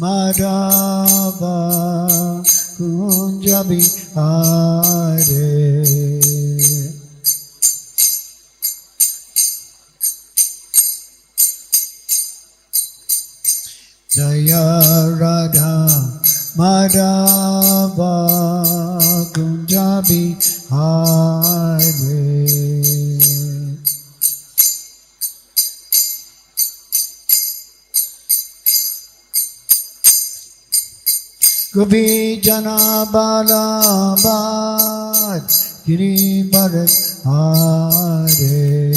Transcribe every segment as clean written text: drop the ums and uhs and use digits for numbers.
Madhava Kunja Bihare Jaya Radha Madhava Kunja Bihare Gopi Jana Bala Bad Giri Bharat Hare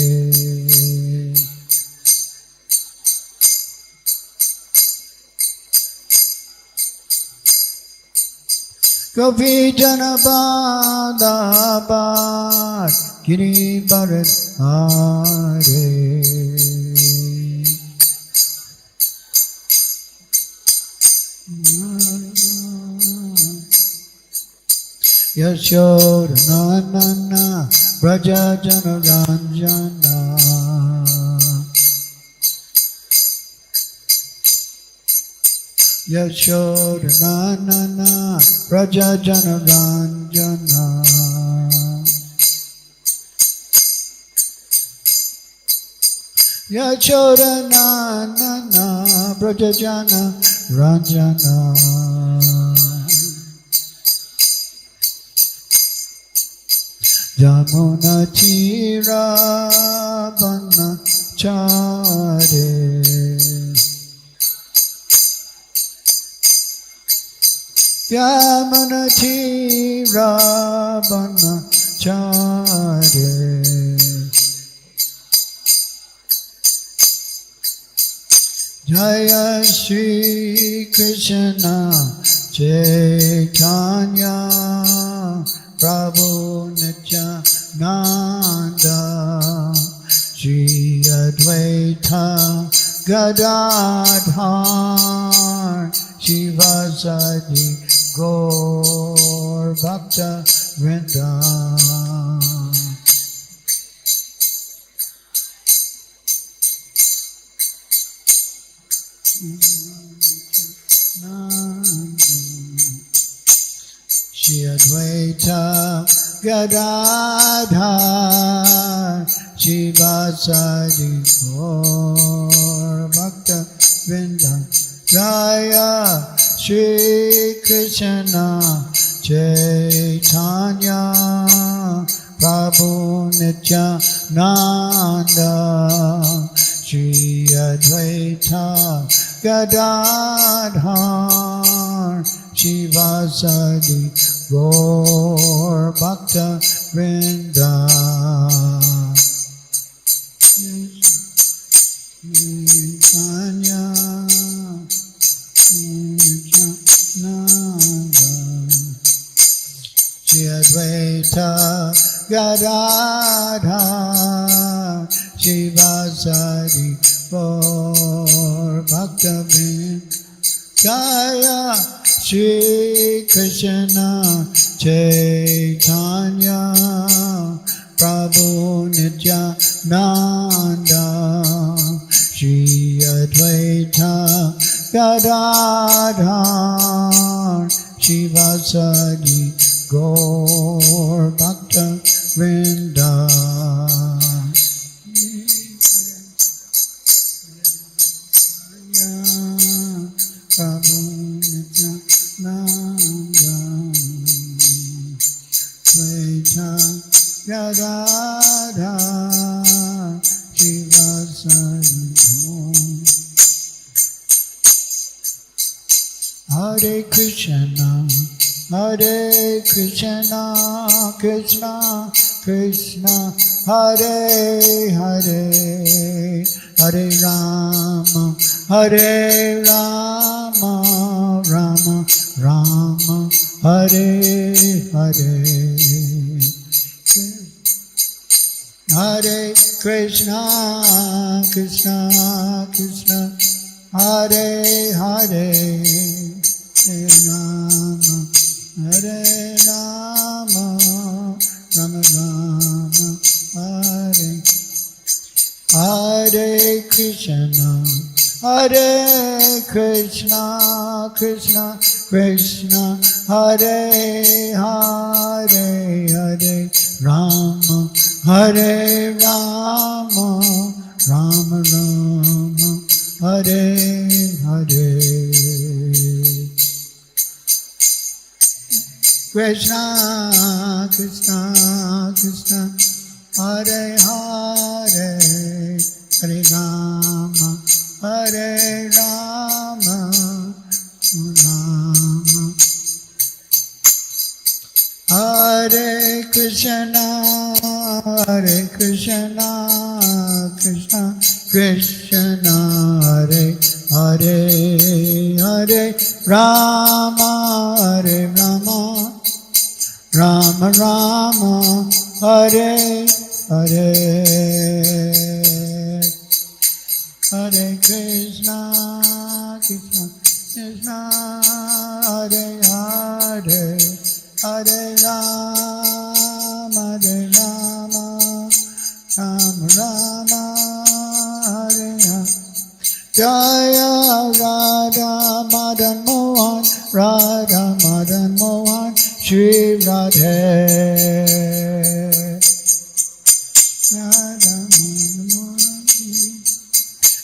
Gopi Jana Bala Bad Giri Bharat Hare Yashodanana Raja Jana Ranjana Yashodanana Raja Jana Ranjana Yashodanana Raja Jana Ranjana Jamuna Chira Bana Chare Jamuna Chira Bana Chare Jaya Shri Krishna Chaitanya Prabhu Nityananda Shri Advaita Gadadhar Shivasadi Gaur Bhakta Vrinda Shri Advaita Gadadhar Shivasadi Gaur Bhakta Vrinda Jaya Shri Krishna Chaitanya Prabhu Nityananda Shri Advaita Gadadhar Shivasadi Gaur Bhakta Vrinda Nitanya Nityananda Shri Advaita Gadadhar Shivasadi Gaur Bhakta Vrinda Jaya Shri Krishna Chaitanya Prabhu Nityananda Shri Advaita Gadadhar Shivasadi Gaur Bhakta Vrinda Prabhu Nityananda Advaita Gadadhar Shivasadi Hare Krishna Hare Krishna Krishna Krishna Hare Hare Hare Rama Hare Rama Rama Rama Hare Hare Hare Krishna Krishna Krishna Hare Hare Hare Rama Hare Rama Rama Rama Hare Hare Krishna Hare Krishna Krishna Krishna Krishna Hare Hare Hare Rama Hare Rama Rama Rama Hare Hare Krishna Krishna Krishna Hare Hare Hare Rama Hare Rama Rama Hare Krishna Krishna Krishna Hare Hare Hare Rama Hare Rama Rama Rama Hare Hare Hare Krishna Krishna Krishna Hare Hare Hare Rama Rama Rama Hare Hare Jaya Radha Madan Mohan Radha Madan Mohan Shri Radhe Radha Madan Mohan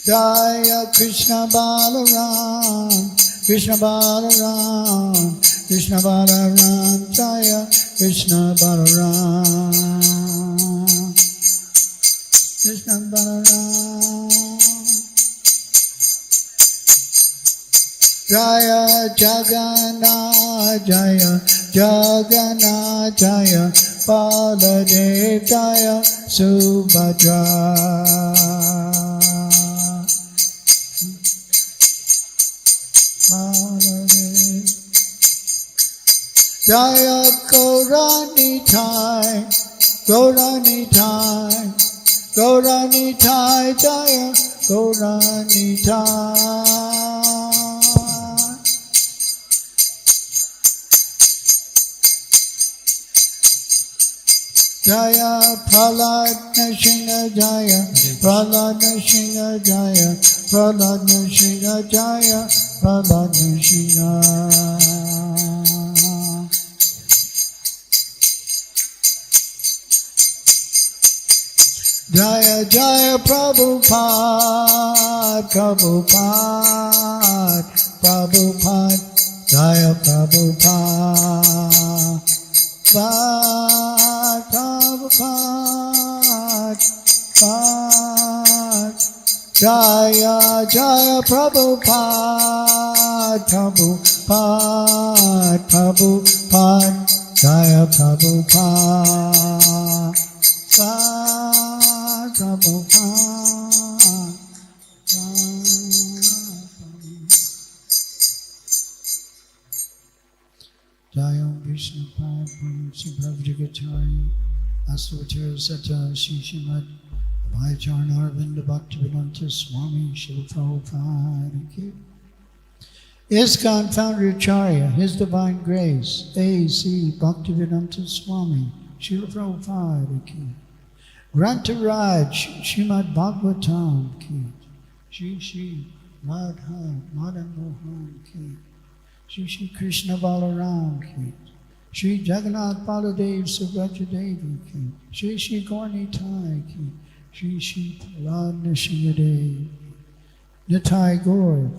Jaya Krishna Balaram Krishna Balaram Krishna Balaram Jaya Krishna Balaram Krishna Balaram Jaya Jagannath Jaya Jagannath Jaya Baladev Jaya Subhadra Baladev Jaya Gaurani Thai Gaurani Thai Gaurani Thai Jaya Gaurani Thai Jaya Prahlad Nrsimha Jaya Prahlad Nrsimha Jaya Prahlad Nrsimha Jaya Prahlad Nrsimha Jaya Jaya Prabhupada Prabhupada Prabhupada Jaya Prabhupada Prabhupada Jaya Jaya Prabhupada Prabhupada Prabhupada Jaya Prabhupada Prabhupada Jaya Vishnu Padma Subhadrigacharya Asvatara Sata Srimad Abhay Charan Arvinda Bhaktivedanta Swami Srila Prabhupada Ki ISKCON Founder Acharya, His Divine Grace, A.C. Bhaktivedanta Swami Srila Prabhupada Ki Grantaraj Srimad Bhagavatam Ki Shri Radha Madan Mohan Ki Shri Krishna Balaram Ki Shri Jagannath Baladev Subhadra Devi Ki Shri Gaurani Thai Ki Shri Prahlad Nrsimha Dev Nitai Gaur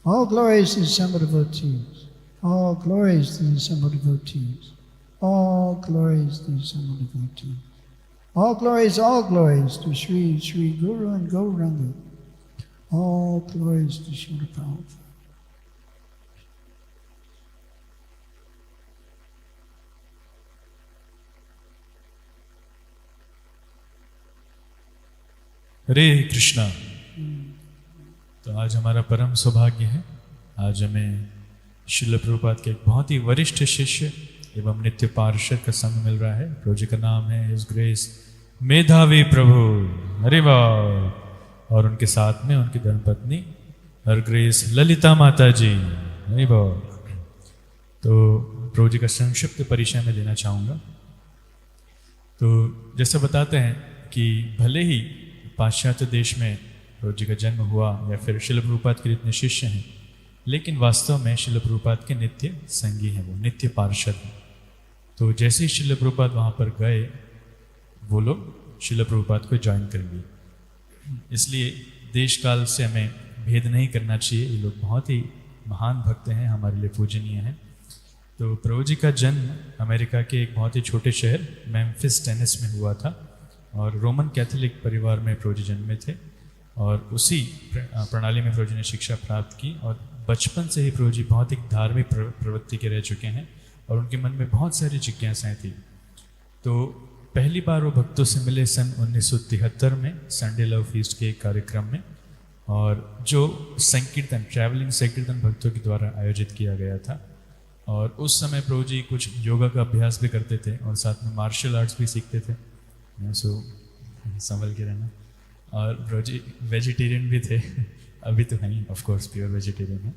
All glories to the assembled devotees. All glories to the assembled devotees. All glories to the assembled devotees. All glories to Sri Guru and Gauranga. All glories to Srila Prabhupada. हरे कृष्णा। तो आज हमारा परम सौभाग्य है, आज हमें श्रील प्रभुपाद के एक बहुत ही वरिष्ठ शिष्य एवं नित्य पार्षद का संग मिल रहा है। प्रभु जी का नाम है हिज ग्रेस मेधावी प्रभु, हरि बोल। और उनके साथ में उनकी धर्मपत्नी हर ग्रेस ललिता माता जी, हरि बोल। तो प्रभु जी का संक्षिप्त परिचय में देना चाहूँगा। तो जैसे बताते हैं कि भले ही पाश्चात्य देश में प्रभु जी का जन्म हुआ या फिर शिल प्रभुपाद के इतने शिष्य हैं, लेकिन वास्तव में शिल प्रभुपाद के नित्य संगी हैं, वो नित्य पार्षद हैं। तो जैसे ही शिल प्रभुपाद वहाँ पर गए, वो लोग शिल प्रभुपाद को ज्वाइन कर लिए। इसलिए देश काल से हमें भेद नहीं करना चाहिए। ये लोग बहुत ही महान भक्त हैं, हमारे लिए पूजनीय हैं। तो प्रभु जी का जन्म अमेरिका के एक बहुत ही छोटे शहर मेम्फिस टेनेसी में हुआ था, और रोमन कैथोलिक परिवार में प्रभु जी जन्मे थे, और उसी प्रणाली में प्रभु जी ने शिक्षा प्राप्त की। और बचपन से ही प्रभु जी बहुत ही धार्मिक प्रवृत्ति के रह चुके हैं, और उनके मन में बहुत सारी जिज्ञासाएँ थी। तो पहली बार वो भक्तों से मिले सन 1973 में संडे लव फीस्ट के एक कार्यक्रम में, और जो संकीर्तन, ट्रैवलिंग संकीर्तन भक्तों के द्वारा आयोजित किया गया था। और उस समय प्रभु जी कुछ योगा का अभ्यास भी करते थे, और साथ में मार्शल आर्ट्स भी सीखते थे। सो संभल के रहना। और प्रभु जी वेजिटेरियन भी थे, अभी तो नहीं, ऑफ कोर्स प्योर वेजिटेरियन है।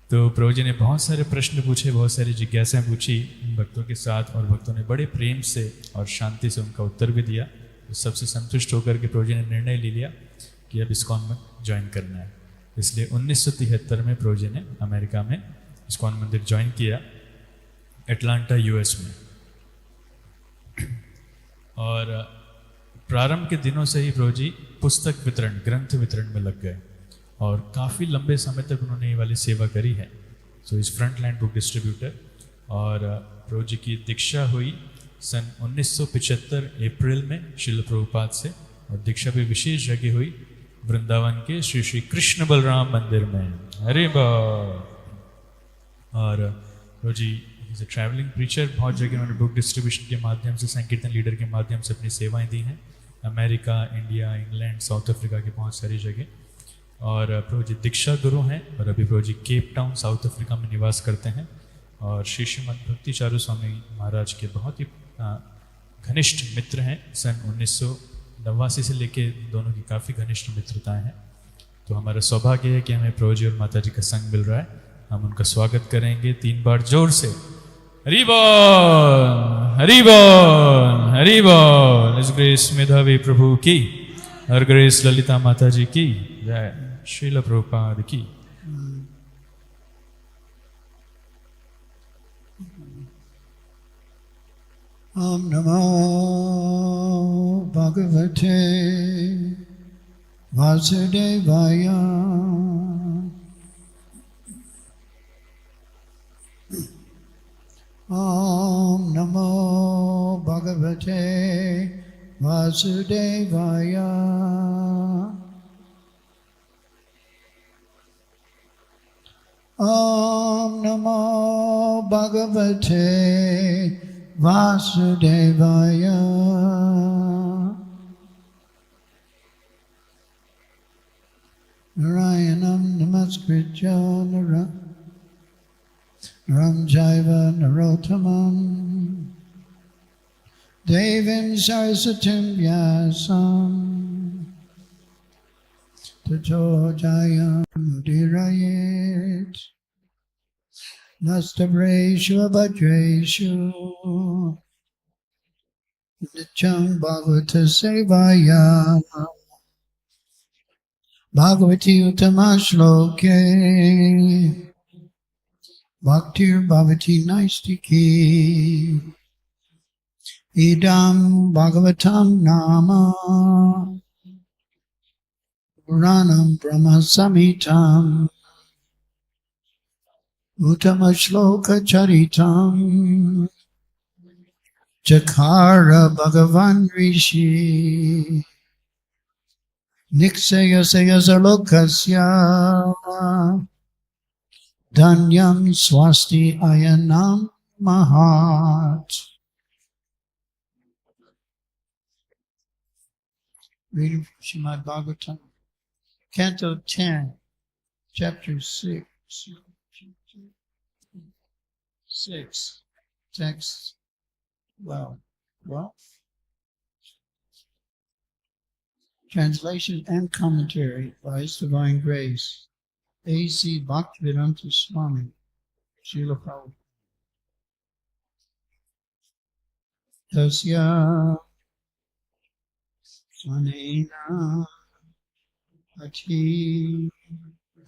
तो प्रभु जी ने बहुत सारे प्रश्न पूछे, बहुत सारी जिज्ञासाएं पूछी भक्तों के साथ, और भक्तों ने बड़े प्रेम से और शांति से उनका उत्तर भी दिया। तो सबसे संतुष्ट होकर के प्रभु जी ने निर्णय ले लिया कि अब इस्कॉन में ज्वाइन करना है। इसलिए 1973 में प्रभु जी ने अमेरिका में इस्कॉन मंदिर ज्वाइन किया, एटलांटा यूएस में। और प्रारंभ के दिनों से ही प्रभु जी पुस्तक वितरण, ग्रंथ वितरण में लग गए, और काफ़ी लंबे समय तक उन्होंने ये वाली सेवा करी है। सो इस फ्रंट लाइन बुक डिस्ट्रीब्यूटर। और प्रभु जी की दीक्षा हुई सन 1975 अप्रैल में शिल प्रभुपाद से, और दीक्षा भी विशेष जगह हुई वृंदावन के श्री श्री कृष्ण बलराम मंदिर में। अरे बा। और प्रभु जी एज ए ट्रैवलिंग प्रीचर बहुत जगह उन्होंने बुक डिस्ट्रीब्यूशन के माध्यम से, संकीर्तन लीडर के माध्यम से अपनी सेवाएं दी हैं, America, India, England, south Africa की बहुत सारी जगह। और प्रभु जी दीक्षा गुरु हैं, और अभी प्रभु जी केप टाउन साउथ अफ्रीका में निवास करते हैं, और श्री श्रीमद भक्ति चारू स्वामी महाराज के बहुत ही घनिष्ठ मित्र हैं। सन 1989 से लेके दोनों की काफ़ी घनिष्ठ मित्रताएं हैं। तो हमारा सौभाग्य है कि हमें प्रभु जी और माता जी का संग मिल रहा है। हम उनका स्वागत करेंगे 3 बार जोर से। हरि बोल, हरि बोल, हरि बोल। हिज ग्रेस मेधावी प्रभु की, हर ग्रेस ललिता माता जी की जय, श्रील प्रभुपाद की। Om Namo Bhagavate Vasudevaya. Om Namo Bhagavate Vasudevaya. Om Namo Bhagavate Vasudevaya. Narayanam namaskritya naram jaiva narottamam devim saraswatim vyasam tato jayam udirayet. Nastabreshu abhadreshu nityam bhagavata sevaya bhagavati uttama shloke bhaktir bhavati naistiki idam bhagavatam nama puranam brahma samitam Uttama shloka charitam Chakara Bhagavan Rishi Niksaya Sayazalokasya Dhanyam Swasti Ayanam Mahat. Reading from Srimad Bhagavatam, Canto 10, Chapter 6. 6. Text 12. Translation and commentary by His Divine Grace, A.C. Bhaktivedanta Swami, Srila Prabhu. Tasya Swanena Ati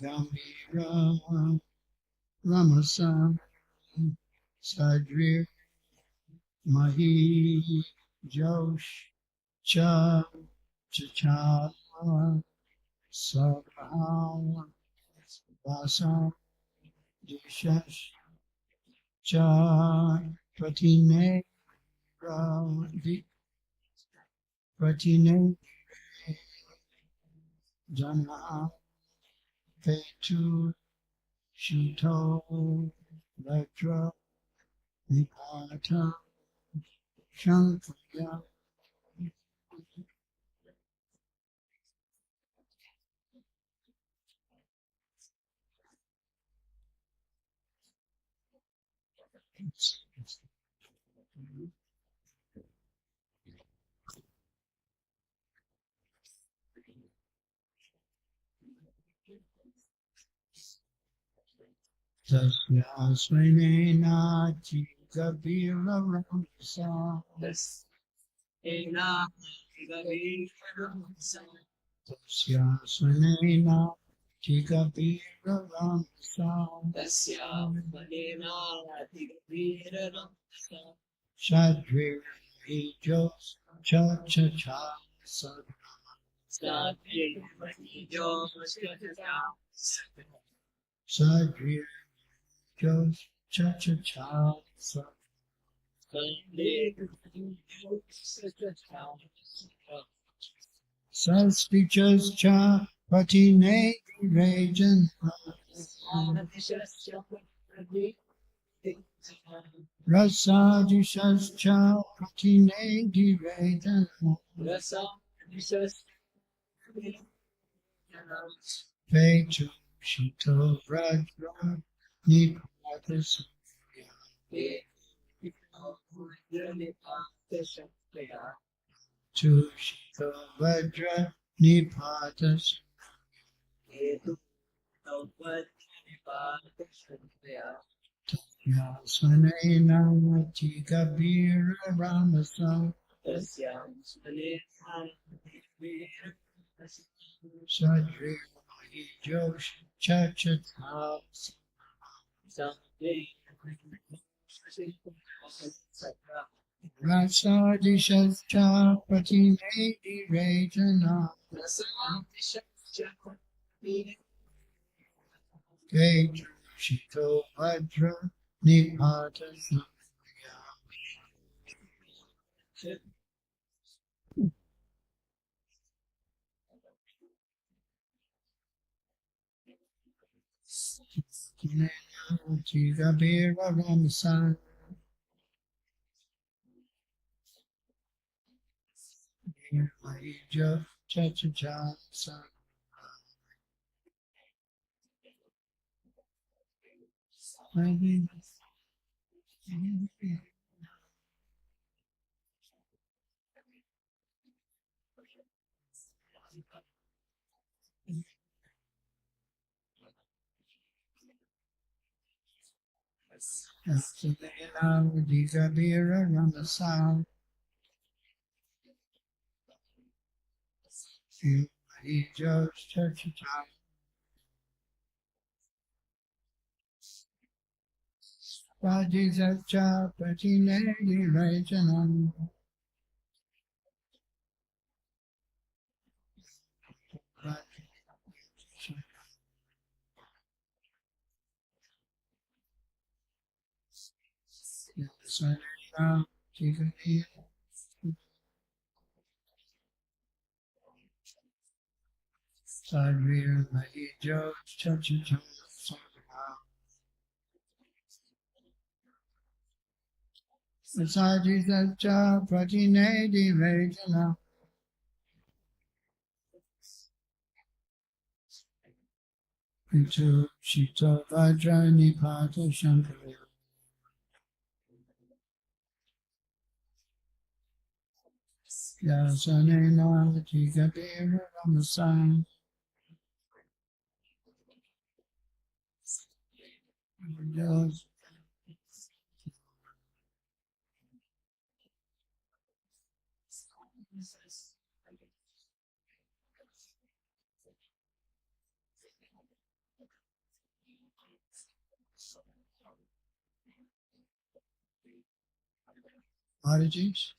Gambira Ramasa Sadrir Mahi Josh Cha Chacha Sabha Vasa Dishash Cha Pratine Pratine Jana Petu Shito Vajra Nipata Shankya Tasya Svenena Chikabira Ramsa Tasya Svenena Chikabira Ramsa Shadrir Hijos Cha Cha Cha Sadrir Hijos Cha Cha Cha Suspicious Cha Patine Rajan Rasadishas Cha Patine Rajan Petu Shito Vrajra Nipatas Tu Shito Vajra Nipatas Yasanena Chikabira Ramasa Sadri Josh Chachatas Rasadishas Cha Patine Rajana Ketu Shito Vajra Nipatas Chikabira Ramasa Maija Chachachasa Chikabira Ramasa Maija Chachachasa Rajisacha Patine Rajanam Sarita Chikabira Sadvir Maija Chachachasa Sajisacha Patine Rajanam Pitu Shita Vajra Nipata Shankara Yasanena Chikabira Ramasa Just Maharajas.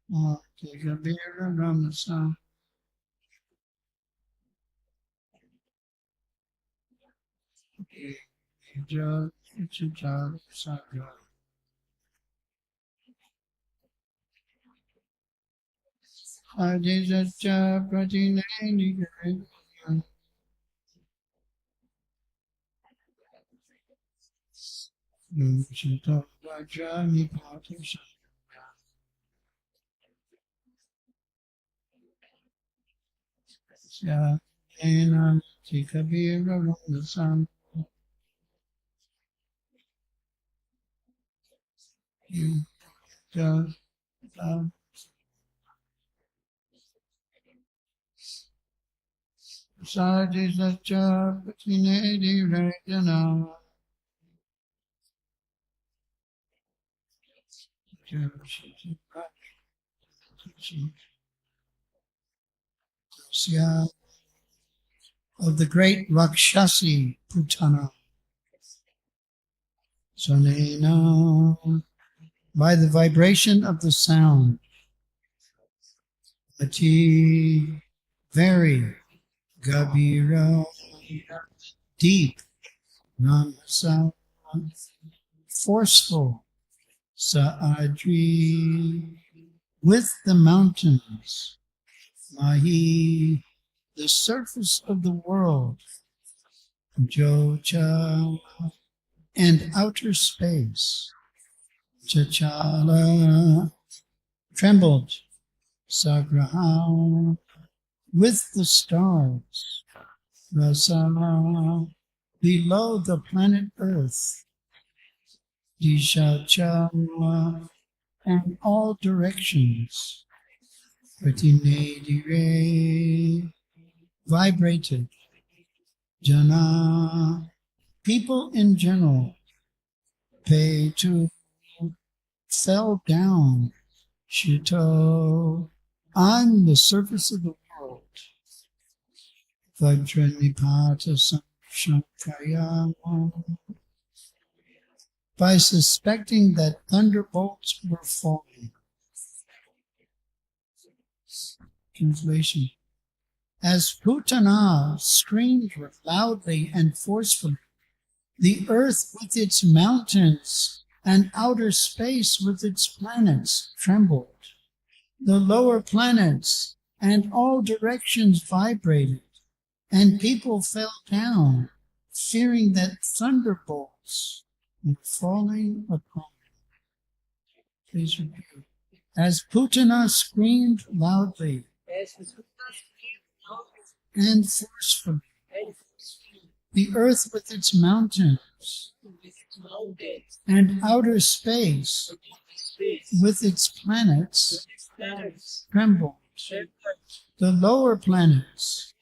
Okay, Kabira Ramasa. Jal, Jal, Sagra. Adisacha Pratineni. Luchita Vajani Patisha. Sya Ena Tikabira Ramasa. Jal, Jal. Sadisacha Pratineni Rajana. Of the great Rakshasi Putana. Sanena, by the vibration of the sound, Ati, very, Gabira, deep, Ramasa, forceful, Saadri, with the mountains, Mahi, the surface of the world, Jocha, and outer space, Chachala, trembled, Sagraha, with the stars, Rasa, below the planet Earth, Dishacha, and all directions, Pratinedire, vibrated, Jana, people in general, pay to, fell down, Shito, on the surface of the world, Vajranipata Shankaya, by suspecting that thunderbolts were falling. Translation. As Putana screamed loudly and forcefully, the earth with its mountains and outer space with its planets trembled. The lower planets and all directions vibrated, and people fell down, fearing that thunderbolts were falling upon them. Please repeat. As Putana screamed loudly and forcefully, the earth with its mountains and outer space with its planets trembled. The lower planets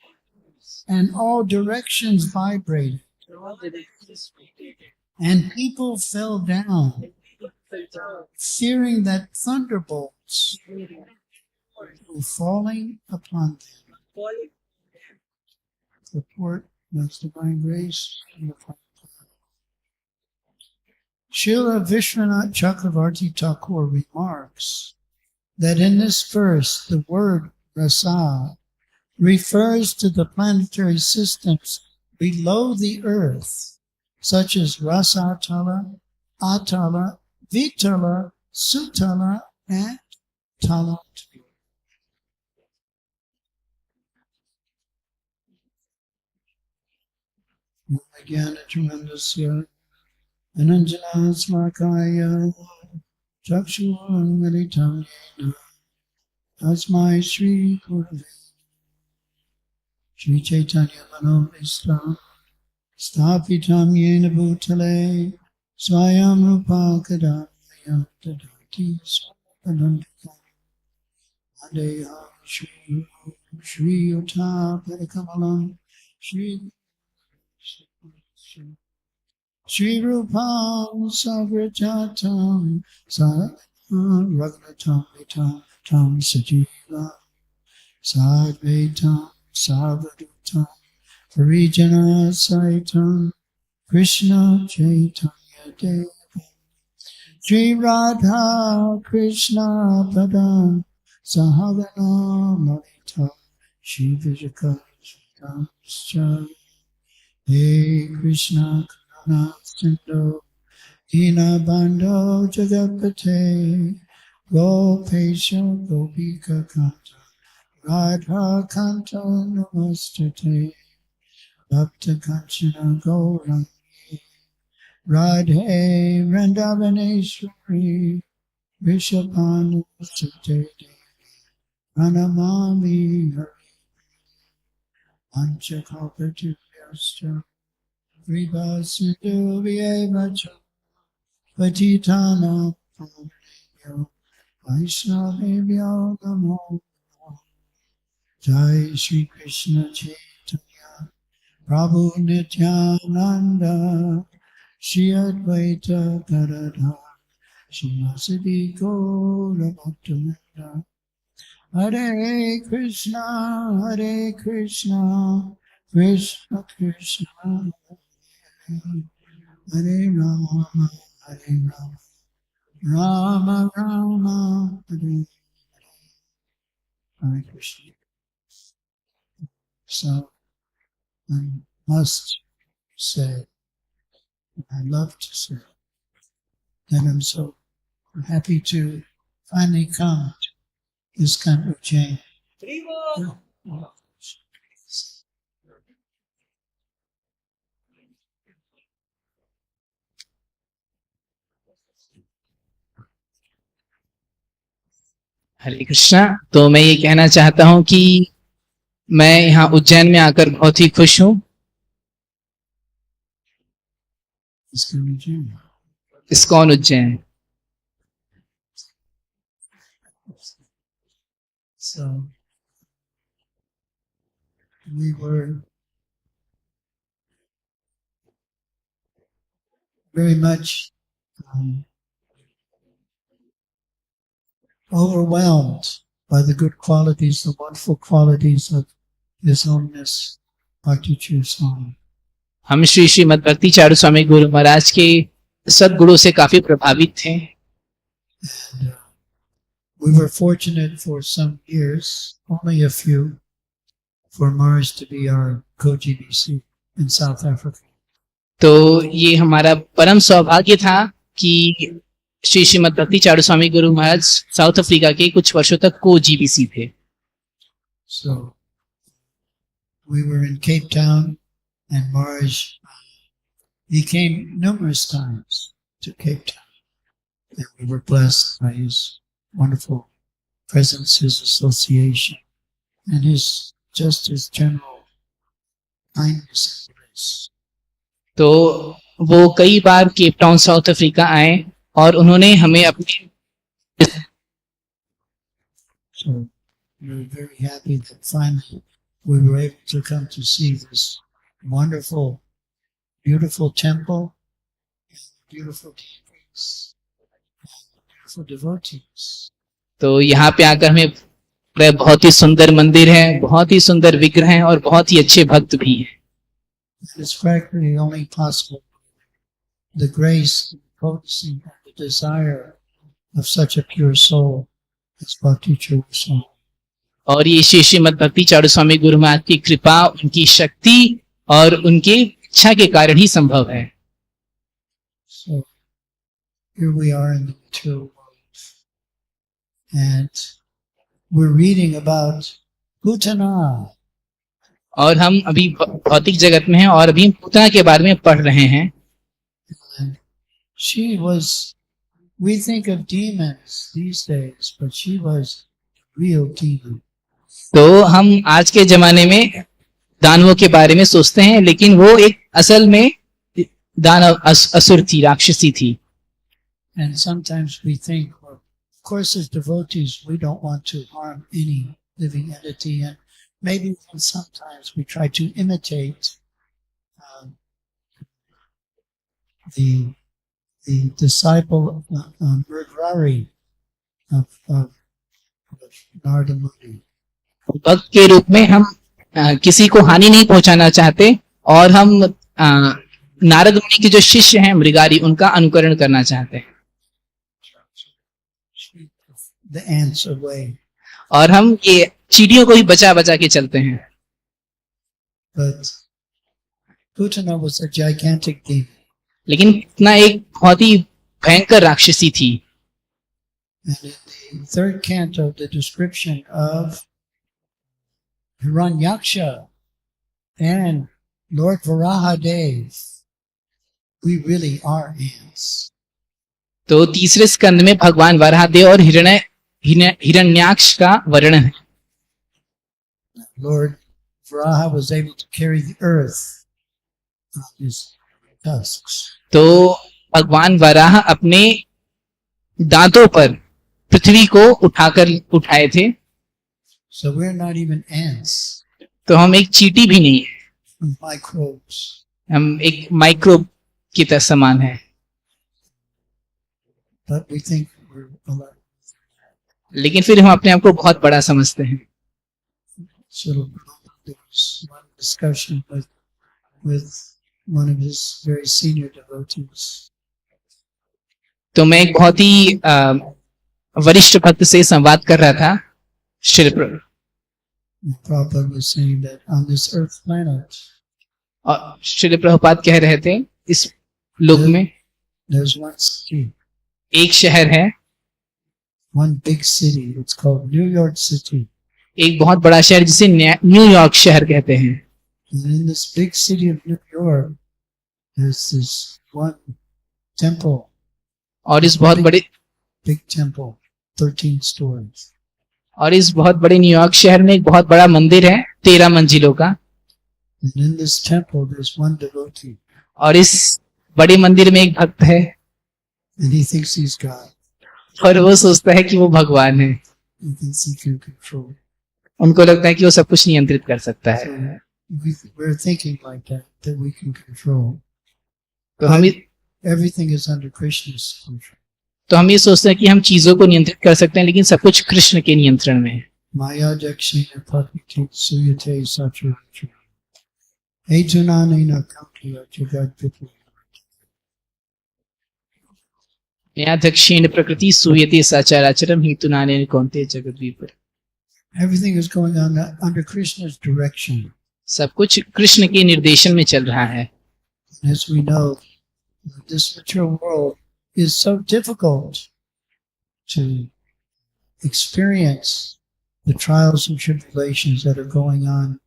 and all directions vibrated, and people fell down, fearing that thunderbolts were falling upon them. Report, Most Divine Grace. Srila Vishwanath Chakravarti Thakur remarks that in this verse the word rasa refers to the planetary systems below the earth, such as Rasatala, Atala, Vitala, Sutala, and Talat. Jnana-Tremendasya Ananjana-Smakaya Chakshu-Militam Yena Tasmai Sri Gurave Sri Chaitanya Manobhistam Stapitam Yena Bhutale Swayam Rupa Kadamaya Tadati Swapadantikam Adeham Shri Yuta Parikamalam Shri Rupam Sagrajatam Ragnatam Vitam Tam Sajiva Sadvaitam Savadutam Parijana Saitam Krishna Chaitanya Deva Shri Radha Krishna Padam Sahagana Lalita Shri Vijakanscha He Krishna Karuna Sindhu Dinabandho Jagapate Gopesha Gopika Kanta Radha Kanta Namastate Bhakta Kanchana Gaurangi Radhe Vrindavaneshwari Vishapanu Sute Pranamami Hari Panchakalpatubhyascha Vribhasindhu Vyevacha Patitana Pavanebhyo Vaishnavebhyo Namo Namo Jai Shri Krishna Chaitanya Prabhu Nityananda Shri Advaita Gadadhar Srimad Gaura Bhaktivinoda Hare Krishna Krishna Krishna Hare Rama Hare Rama Rama Rama Hare Hare Krishna. So I must say, I love to say, that I'm so happy to finally come to ISKCON Ujjain. हरे कृष्णा। तो मैं ये कहना चाहता हूं कि मैं यहाँ उज्जैन में आकर बहुत ही खुश हूँ। ISKCON Ujjain. So we were very much overwhelmed by the good qualities, the wonderful qualities of His Holiness Bhakti True Swami. हम श्री श्रीमद भक्ति चारू स्वामी गुरु महाराज के सद्गुणों से काफी प्रभावित थे। And, we were fortunate for some years, only a few, for Mars to be our co-GBC in South Africa. तो ये हमारा परम सौभाग्य था कि श्री श्रीमद भक्ति चारू स्वामी गुरु महाराज साउथ अफ्रीका के कुछ वर्षों तक को जीबीसी थे। So we were in Cape Town, and Maharaj, he came numerous times to Cape Town, and we were blessed by his wonderful presence, his association, and his general kindness and grace. तो वो कई बार Cape Town south Africa आए और उन्होंने हमें अपने So we were very happy that finally we were able to come to see this wonderful, beautiful temple, and beautiful deities, and beautiful devotees. तो यहाँ पे आकर हमें बहुत ही सुंदर मंदिर है, बहुत ही सुंदर विग्रह हैं और बहुत ही अच्छे भक्त भी हैं। It's practically only possible the grace, the potency, and the desire of such a pure soul as Bhakti True Swami. और ये श्री श्रीमद भक्ति चारू स्वामी गुरु महाराज की कृपा, उनकी शक्ति और उनकी इच्छा के कारण ही संभव है। So here we are in the material world, and we're reading about Bhutana. और हम अभी भौतिक जगत में हैं और अभी पूतना के बारे में पढ़ रहे हैं। And she was, we think of demons these days, but she was a real demon. तो हम आज के जमाने में दानवों के बारे में सोचते हैं, लेकिन वो एक असल में दानव असुर थी, राक्षसी थी। And sometimes we think, well, of course as devotees we don't want to harm any living entity, and maybe even sometimes we try to imitate the disciple Murari of Narada Muni. भक्त के रूप में हम किसी को हानि नहीं पहुंचाना चाहते और हम नारद मुनि के जो शिष्य हैं मृगारी उनका अनुकरण करना चाहते हैं the ants away. और हम ये चींटियों को ही बचा बचा के चलते हैं. But Putana was a gigantic demon. लेकिन इतना एक बहुत ही भयंकर राक्षसी थी. And in the third canto, the description of Hiranyaksha and Lord Varahadev, we really are ants. तो तीसरे स्कंद में भगवान वराहदेव और हिरण्याक्ष का वर्णन है. Lord Varaha was able to carry the earth on his tusks. तो भगवान वराह अपने दांतों पर पृथ्वी को उठाए थे. So we're not even ants. तो हम एक चींटी भी नहीं है, Microbes. हम एक माइक्रोब की तरह समान है. But we think we're alive. लेकिन फिर हम अपने आप को बहुत बड़ा समझते हैं. So there was one discussion with one of his very senior devotees. तो मैं एक बहुत ही वरिष्ठ भक्त से संवाद कर रहा था. श्री प्रभु Prabhupada was saying that on this earth planet, और श्री प्रभुपाद कह रहे थे इस लोक में there's one city, एक शहर है, one big city. It's called New York City. एक बहुत बड़ा शहर जिसे न्यूयॉर्क शहर कहते हैं. And in this big city of New York, there's this one temple, और इस बहुत बड़े big temple, 13 stories. और इस बहुत बड़े न्यूयॉर्क शहर में एक बहुत बड़ा मंदिर है 13 मंजिलों का. And in this temple, there's one devotee. और इस बड़े मंदिर में एक भक्त है And he thinks he's God. और वो सोचता है कि वो भगवान है. He thinks he can control. उनको लगता है कि वो सब कुछ नियंत्रित कर सकता है. So we're thinking like that we can control. तो हम Everything is under Krishna's control. तो हम ये सोचते हैं कि हम चीजों को नियंत्रित कर सकते हैं, लेकिन सब कुछ कृष्ण के नियंत्रण में है. Maya dakshina pakiti suyate saturatra. Ejunanina kampiya jagadvipu. यहाँ दक्षिण प्रकृति सूयते साचाराचरम हेतुनानेन कौन्ते जगद्वीपर. Everything is going on under Krishna's direction. सब कुछ कृष्ण के निर्देशन में चल रहा है. As we know, this material world is so difficult to experience the trials and tribulations that are going on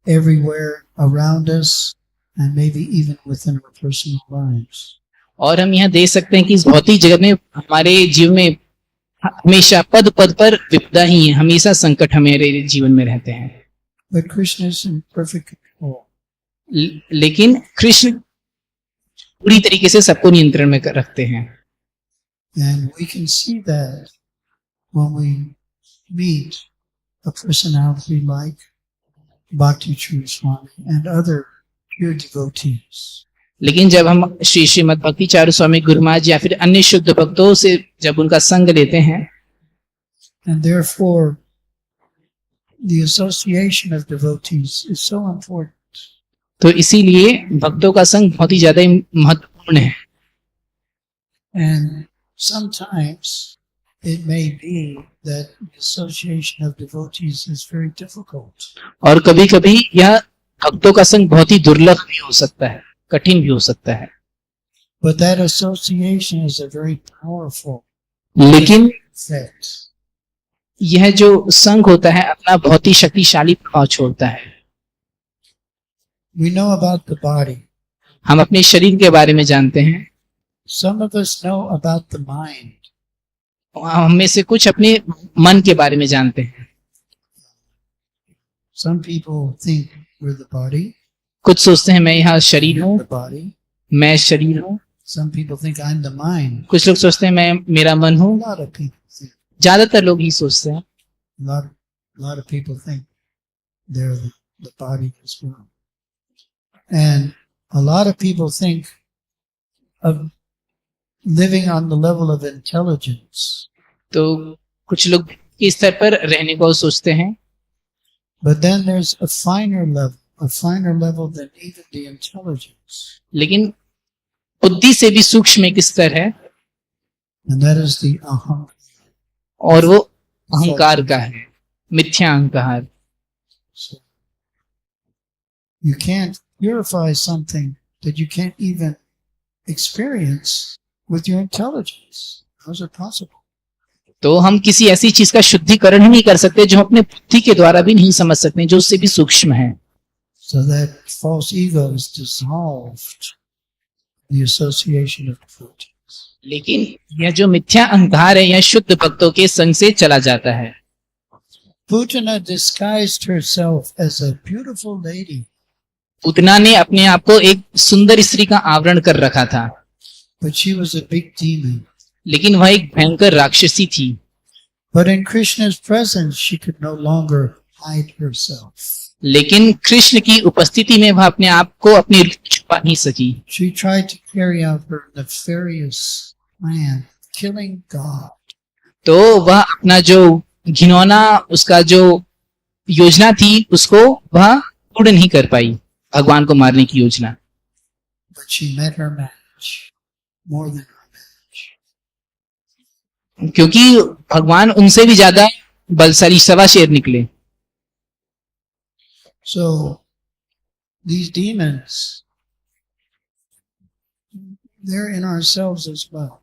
everywhere around us and maybe even within our personal lives. और हम यहाँ देख सकते हैं कि इस भौतिक जगत में हमारे जीवन में हमेशा पद पद पर विपदा ही है, हमेशा संकट हमारे जीवन में रहते हैं. But Krishna is in perfect control. लेकिन कृष्ण पूरी तरीके से सबको नियंत्रण में रखते हैं. And we can see that when we meet a personality like Bhakti Swami and other pure devotees. लेकिन जब हम श्रीमद भक्ति चारू स्वामी गुरु महाराज या फिर अन्य शुद्ध भक्तों से जब उनका संग लेते हैं, And therefore the association of devotees is so important. तो इसीलिए भक्तों का संग बहुत ही ज्यादा महत्वपूर्ण है. And sometimes it may be that the association of devotees is very difficult. और कभी कभी यह भक्तों का संग बहुत ही दुर्लभ भी हो सकता है, कठिन भी हो सकता है. But that association is a very powerful लेकिन effect. यह जो संग होता है अपना बहुत ही शक्तिशाली प्रभाव छोड़ता है. We know about the body. हम अपने शरीर के बारे में जानते हैं. Some of us know about the mind. हम में से कुछ अपने मन के बारे में जानते हैं. Some people think we're the body. कुछ सोचते हैं मैं यहाँ शरीर हूँ, The body. मैं शरीर हूँ. Some people think I'm the mind. कुछ लोग सोचते हैं मैं मेरा मन A हूँ. lot of people think. ज्यादातर लोग ही सोचते हैं. A lot of people think they're the body as well. And a lot of people think of living on the level of intelligence. तो कुछ लोग इस स्तर पर रहने को सोचते हैं. But then there's a finer level than even the intelligence, लेकिन बुद्धि से भी सूक्ष्म एक स्तर है, and that is the aham. और वो अहंकार का है, मिथ्या अहंकार. So you can't purify something that you can't even experience with your intelligence. How's it possible? तो हम किसी ऐसी चीज का शुद्धिकरण ही नहीं कर सकते जो हम अपने बुद्धि के द्वारा भी नहीं समझ सकते, जो उससे भी सूक्ष्म है. So that false ego is dissolved in the association of devotees. लेकिन यह जो मिथ्या अहंकार है, यह शुद्ध भक्तों के संग से चला जाता है. Putana disguised herself as a beautiful lady, Putana ने अपने आप को एक सुंदर स्त्री का आवरण कर रखा था, but she was a big demon. लेकिन वह एक भयंकर राक्षसी थी. But in Krishna's presence, she could no longer hide herself. लेकिन कृष्ण की उपस्थिति में वह अपने आप को अपनी रूप छुपा नहीं सकी. She tried to carry out her nefarious plan, killing God. तो वह अपना जो घिनौना उसका जो योजना थी उसको वह पूर्ण नहीं कर पाई, भगवान को मारने की योजना. But she met her match, more than her match. क्योंकि भगवान उनसे भी ज्यादा बलशाली, सवा शेर निकले. So these demons, they're in ourselves as well.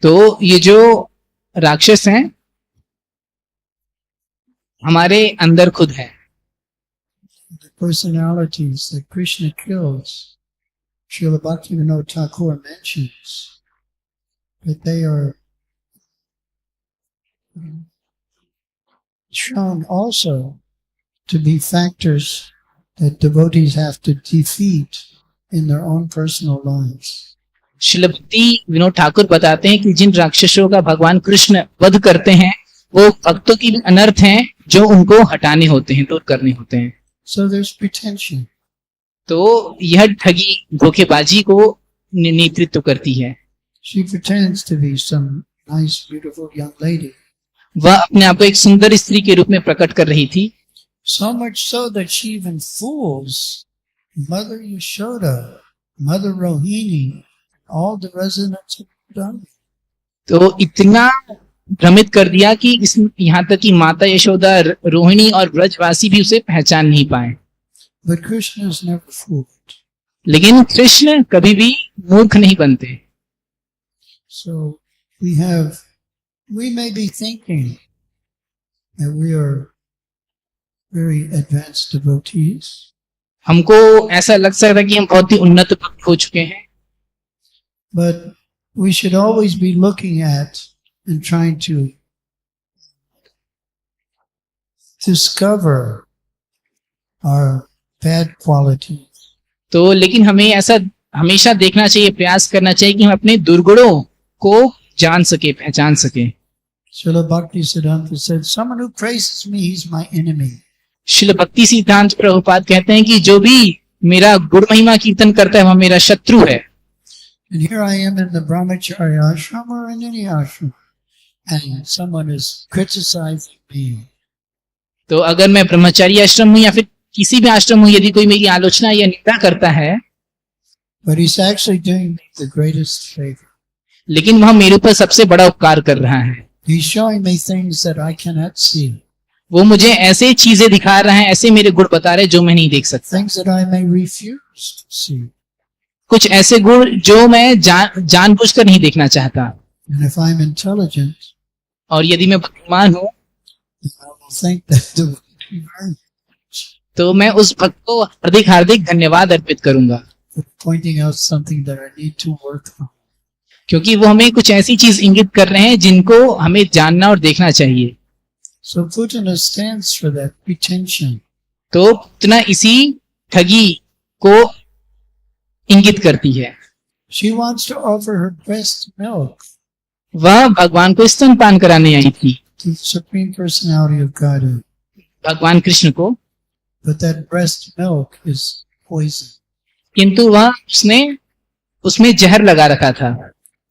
तो ये जो राक्षस हैं हमारे अंदर खुद है. The personalities that Krishna kills, Srila Bhaktivinoda Thakur mentions that they are shown also to be factors that devotees have to defeat in their own personal lives. Srila भक्ति विनोद ठाकुर बताते हैं कि जिन राक्षसों का भगवान कृष्ण वध करते हैं वो भक्तों की भी अनर्थ हैं जो उनको हटाने होते हैं, दूर करने होते हैं. So there's pretension. तो यह ठगी, धोखेबाजी को नेतृत्व करती है. She pretends to be some nice, beautiful young lady. वह अपने आप को एक सुंदर स्त्री के रूप में प्रकट कर रही थी. So much so that she even fools Mother Yashoda, Mother Rohini, all the residents of Medhavi. तो इतना भ्रमित कर दिया कि इस यहाँ तक कि माता यशोदा, रोहिणी और ब्रजवासी भी उसे पहचान नहीं पाए. But Krishna is never fooled. लेकिन कृष्ण कभी भी मूर्ख नहीं बनते. So we may be thinking that we are very advanced devotees, हमको ऐसा लग सकता है कि हम बहुत ही उन्नत भक्त हो चुके हैं, but we should always be looking at and trying to discover our bad qualities. तो लेकिन हमें ऐसा हमेशा देखना चाहिए, प्रयास करना चाहिए कि हम अपने दुर्गुणों को जान सके, पहचान सके. Srila Bhakti Siddhanta said, someone who praises me, he's my enemy. Srila भक्ति सिद्धांत प्रभुपाद कहते हैं कि जो भी मेरा गुण महिमा कीर्तन करता है वह मेरा शत्रु है. And here I am in the brahmacharya ashram or in any ashram, and someone is criticizing me. तो अगर मैं ब्रह्मचारी आश्रम हूँ या फिर किसी भी आश्रम हूँ, यदि कोई मेरी आलोचना या निंदा करता है, But he's actually doing me the greatest favor. लेकिन वह मेरे ऊपर सबसे बड़ा उपकार कर रहा है. He's showing me things that I cannot see, वो मुझे ऐसे चीजें दिखा रहा है, ऐसे मेरे गुण बता रहे जो मैं नहीं देख सकता. things that I may refuse to see. कुछ ऐसे गुण जो मैं जानबूझकर नहीं देखना चाहता. And if I'm intelligent, और यदि मैं बुद्धिमान हूँ I will thank that devotee very much तो मैं उस भक्त को हार्दिक हार्दिक धन्यवाद अर्पित करूंगा, for pointing out something that I need to work on. क्योंकि वो हमें कुछ ऐसी चीज इंगित कर रहे हैं जिनको हमें जानना और देखना चाहिए. So Putana stands for that pretension. तो इतना इसी ठगी को इंगित करती है. She wants to offer her breast milk वह भगवान को स्तनपान कराने आई थी, to the Supreme Personality of Godhead. भगवान कृष्ण को, But that breast milk is poison. किंतु वह उसने उसमें जहर लगा रखा था.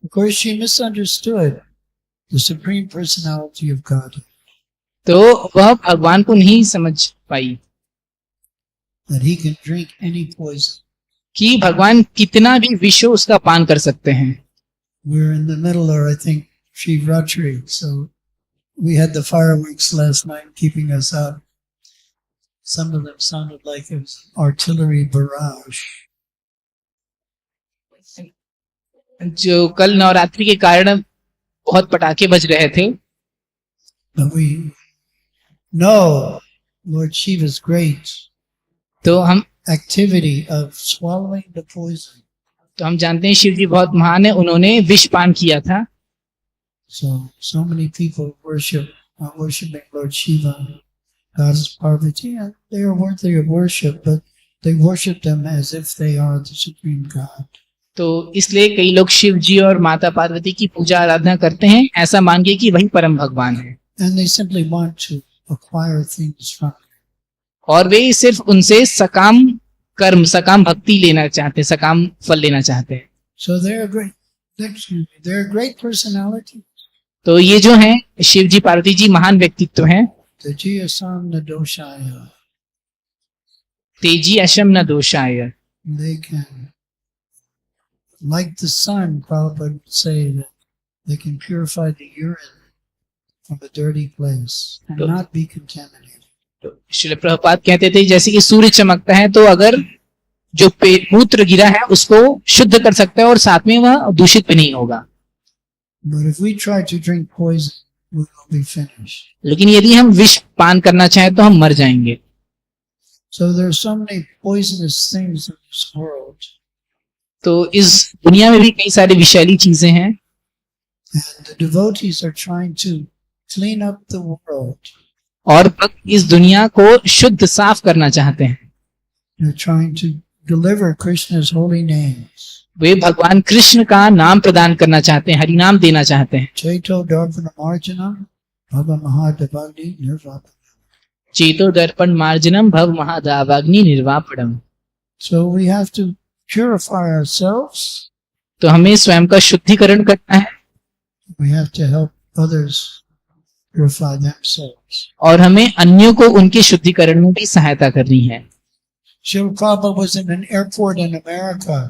Of course, she misunderstood the Supreme Personality of Godhead. तो वह भगवान को नहीं समझ पाई that he can drink any poison. कि भगवान कितना भी विष हो उसका पान कर सकते हैं. We're in the middle of, I think, Shivratri, so we had the fireworks last night keeping us out. Some of them sounded like it was artillery barrage. जो कल नवरात्रि के कारण बहुत पटाखे बज रहे थे. But we know Lord Shiva's great तो हम activity of swallowing the poison. जानते हैं शिव जी बहुत महान है. उन्होंने विष पान किया था. So many people are worshiping Lord Shiva, Goddess Parvati, and they are worthy of worship, but they worship them as if they are the supreme God. तो इसलिए कई लोग शिव जी और माता पार्वती की पूजा आराधना करते हैं ऐसा मान के कि वही परम भगवान है. And they simply want to acquire things from them. और वे सिर्फ उनसे सकाम कर्म, सकाम भक्ति लेना चाहते हैं, सकाम फल लेना चाहते हैं. So they're great personality. तो ये जो हैं शिव जी पार्वती जी महान व्यक्तित्व हैं. Tejiya samna doshaya. तेजी अशम न दोषाय. They can, like the sun, Prabhupada would say that they can purify the urine from a dirty place and not be contaminated. तो श्रील प्रभुपाद कहते थे जैसे कि सूर्य चमकता है तो अगर जो मूत्र गिरा है उसको शुद्ध कर सकता है और साथ में वह दूषित भी नहीं होगा. But if we try to drink poison, we will be finished. लेकिन यदि हम विष पान करना चाहें तो हम मर जाएंगे. So there are so many poisonous things in this world. तो इस दुनिया में भी कई सारी विषैली चीजें हैं. And the devotees are trying to clean up the world. और भक्त इस दुनिया को शुद्ध साफ करना चाहते हैं. They're trying to deliver Krishna's holy names. वे भगवान कृष्ण का नाम प्रदान करना चाहते हैं, हरि नाम देना चाहते हैं. Chaito darpana marjanam bhava mahadavagni nirvapanam. चेतो दर्पण मार्जनम भव महादावाग्नि निर्वापणम. So we have to purify ourselves. तो हमें स्वयं का शुद्धिकरण करना है. We have to help others purify themselves. और हमें अन्यों को उनके शुद्धिकरण में भी सहायता करनी है. Srila Prabhupada was in an airport in America.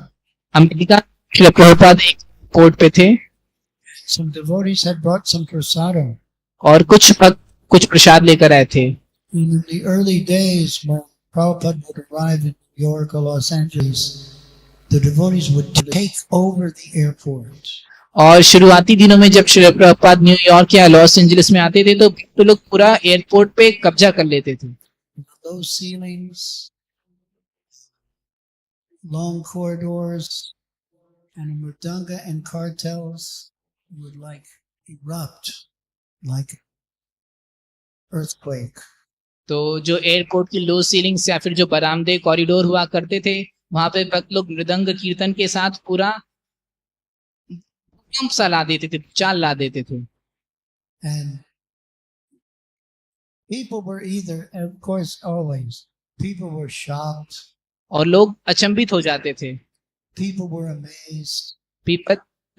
America Srila Prabhupada एक पोर्ट पे थे. Some devotees had brought some prasadam. और कुछ भक्त कुछ प्रसाद लेकर आए थे. And in the early days when Prabhupada would arrive in New York or Los Angeles, the devotees would take over the airport. और शुरुआती दिनों में जब श्रील प्रभुपाद न्यूयॉर्क या लॉस एंजलिस में आते थे तो लोग पूरा एयरपोर्ट पे कब्जा कर लेते थे. Low ceilings, long corridors, and mridanga and cartels would like erupt like earthquake. तो जो एयरपोर्ट की लो सीलिंग्स या फिर जो बरामदे कॉरिडोर हुआ करते थे वहां पे भक्त लोग मृदंग कीर्तन के साथ पूरा भूकंप सा ला देते थे, चाल ला देते थे. And people were either, of course, always, people were shocked. और लोग अचंभित हो जाते थे. People were amazed.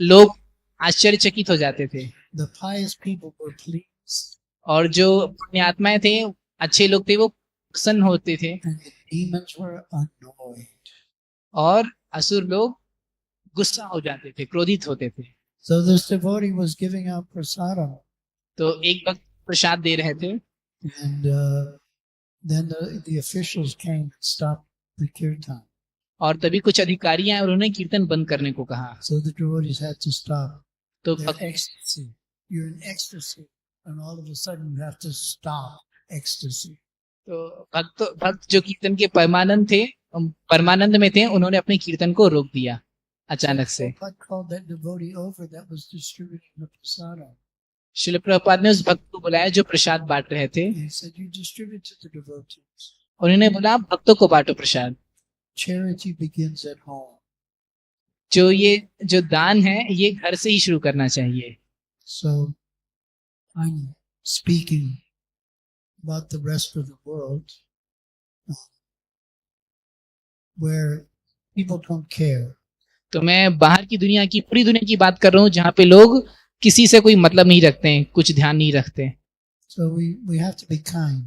लोग आश्चर्यचकित हो जाते थे. The pious people were pleased. और जो पुण्यात्माएं थे, अच्छे लोग थे, वो प्रसन्न होते थे. And the demons were annoyed. और असुर लोग गुस्सा हो जाते थे, क्रोधित होते थे. So this devotee was giving out prasadam. तो एक भक्त प्रसाद दे रहे थे. And then the officials came and stopped the kirtan. और तभी कुछ अधिकारी आए और उन्होंने कीर्तन बंद करने को कहा. So the devotees had to stop. तो ecstasy. You're in ecstasy, and all of a sudden you have to stop ecstasy. तो भक्त जो कीर्तन के परमानंद में थे, उन्होंने अपने कीर्तन को रोक दिया अचानक से. Called that devotee over that was distributing the prasadam. Srila Prabhupada ने उस भक्त को बुलाया जो प्रसाद बांट रहे थे. He said, "You distribute to the devotees." उन्होंने बोला भक्तों को बांटो प्रसाद. Charity begins at home. जो दान है ये घर से ही शुरू करना चाहिए. So I'm speaking about the rest of the world where people don't care. तो मैं बाहर की दुनिया की, पूरी दुनिया की बात कर रहा हूँ जहाँ पे लोग किसी से कोई मतलब नहीं रखते हैं, कुछ ध्यान नहीं रखते. So we have to be kind.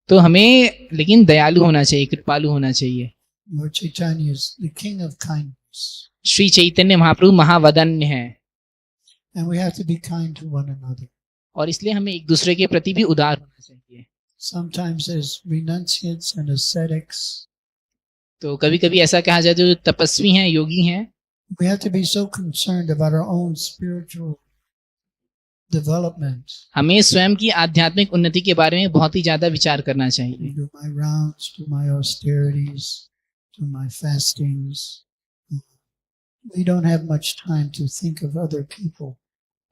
तो हमें लेकिन दयालु होना चाहिए, कृपालु होना चाहिए। Lord Chaitanya is the king of kindness. Shri Chaitanya Mahaprabhu महावदन्य है, And we have to be kind to one another. और इसलिए हमें एक दूसरे के प्रति भी उदार होना चाहिए। Sometimes as renunciates and ascetics, तो कभी कभी ऐसा कहा जाए जो तपस्वी हैं, योगी हैं, we have to be so concerned about our own spiritual development. हमें स्वयं की आध्यात्मिक उन्नति के बारे में बहुत ही ज्यादा विचार करना चाहिए। Do my rounds, do my austerities, do my fastings. We don't have much time to think of other people.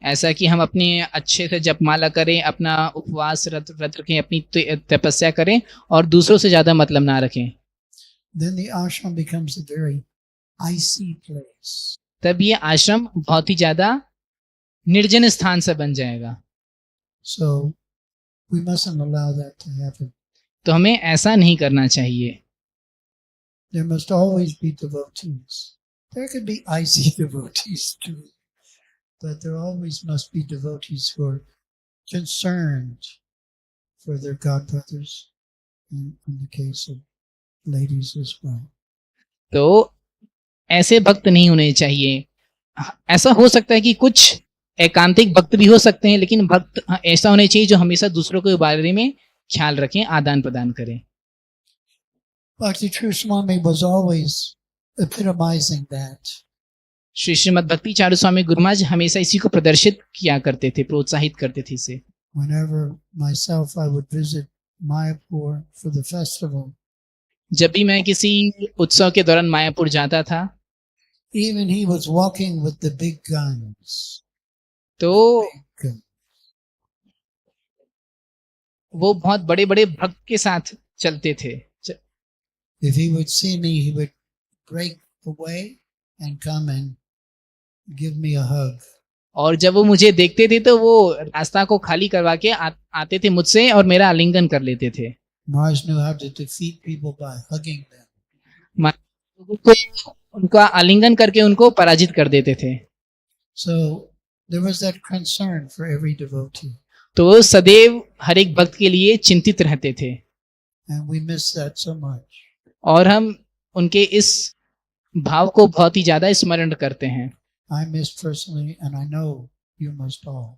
ऐसा कि हम अपने अच्छे से जपमाला करें, अपना उपवास व्रत रखें, अपनी तपस्या करें और दूसरों से ज्यादा मतलब ना रखें। Then the ashram becomes a very icy place. तब ये आश्रम बहुत ही ज्यादा निर्जन स्थान से बन जाएगा। So we mustn't allow that to happen. तो हमें ऐसा नहीं करना चाहिए। There must always be devotees. There could be icy devotees too, but there always must be devotees who are concerned for their godbrothers, in the case of ladies as well. तो ऐसे भक्त नहीं होने चाहिए। ऐसा हो सकता है कि कुछ एकांतिक भक्त भी हो सकते हैं, लेकिन भक्त ऐसा होने चाहिए जो हमेशा दूसरों के बारे में ख्याल रखें, आदान प्रदान करें। Bhakti True Swami was always epitomizing that. Shri Shrimad भक्ति चारू स्वामी गुरु महाराज हमेशा इसी को प्रदर्शित किया करते थे, प्रोत्साहित करते थे इसे। Whenever myself I would visit Mayapur for the festival, जब भी मैं किसी उत्सव के दौरान मायापुर जाता था, even he was walking with the big guns. तो वो बहुत बड़े बड़े भक्त के साथ चलते थे। If he would see me, he would break away and come and give me a hug. और जब वो मुझे देखते थे तो वो रास्ता को खाली करवा के आते थे मुझसे और मेरा आलिंगन कर लेते थे। Maharaj knew how to defeat people by hugging them. तो उनका आलिंगन करके उनको पराजित कर देते थे। So there was that concern for every devotee. तो वो सदैव हर एक भक्त के लिए चिंतित रहते थे। And we miss that so much. और हम उनके इस भाव को बहुत ही ज्यादा स्मरण करते हैं। I miss personally, and I know you must all.